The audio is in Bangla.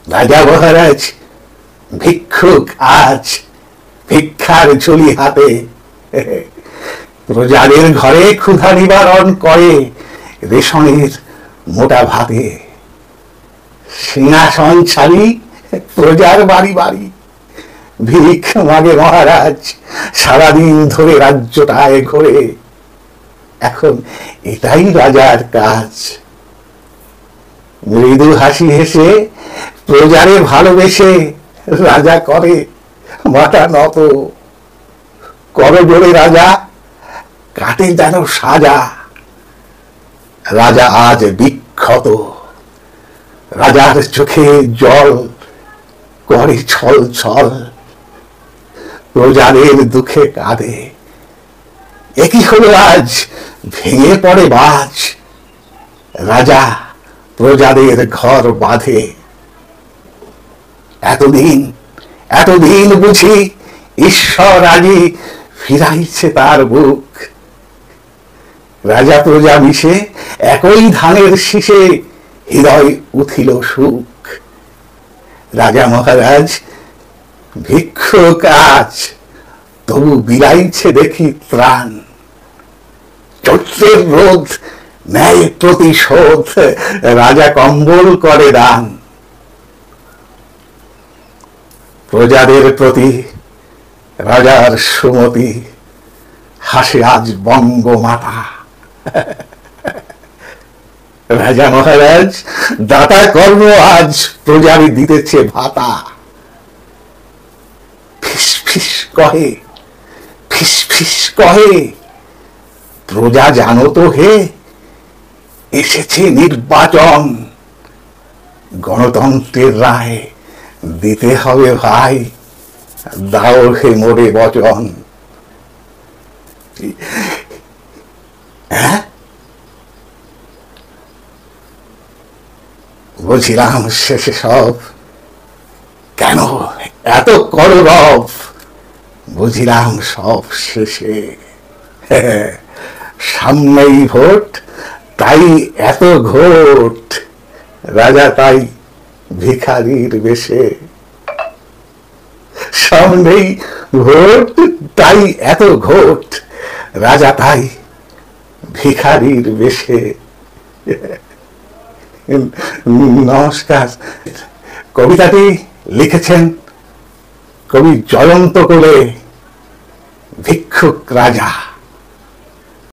রাজা মহারাজ ভিক্ষুক আজ ভিক্ষার ঝুলি হাতে, প্রজাদের ঘরে ক্ষুধা নিবারণ করে রেশনের মোটা ভাতে। সিংহাসন ছাড়ি প্রজার বাড়ি বাড়ি ভিক মাগে মহারাজ, সারাদিন ধরে রাজ্যটায় ঘোরে। এখন এটাই রাজার কাজ। মৃদু হাসি হেসে প্রজারে ভালোবেসে রাজা করে মাথা নত। করজোড়ে রাজা কাটে যেন সাজা। রাজা আজ বিক্ষত, রাজার চোখে জল করে ছল ছল। প্রজাদের দুঃখে কাঁদে, একই হলো আজ ভেঙে পড়ে বাজ। রাজা প্রজাদের ঘর বাঁধে। এতদিন এতদিন বুঝি ঈশ্বর আজি ফিরাইছে তার বুক। রাজা প্রজা মিশে একই ধানের শীষে হৃদয় উঠিল সুখ। রাজা মহারাজ ভিক্ষুক আজ তবু বিলাইছে দেখি ত্রাণ। চৈত্রের রোদ ন্যায় প্রতিশোধ রাজা কম্বল করে দান। প্রজাদের প্রতি রাজার সুমতি, হাসে আজ বঙ্গমাতা। রাজা মহারাজ দাতা কর্ম আজ প্রজারই দিতেছে ভাতা। ফিস ফিস কহে, ফিস ফিস কহে, প্রজা জানো তো হে এসেছে নির্বাচন। গণতন্ত্রের রায় দিতে হবে ভাই, দাও হে মোরে বচন। হ্যাঁ, বুঝিলাম শেষে সব কেন এত কররব। বুঝিলাম সব শেষে সামনেই ভোট, তাই এত ঘোট। রাজা তাই ভিখারির বেশে। সামনেই ভোট, তাই এত ঘোট। রাজা তাই ভিখারির বেশে। নমস্কার। কবিতাটি লিখেছেন কবি জয়ন্ত কোলে, ভিক্ষুক রাজা।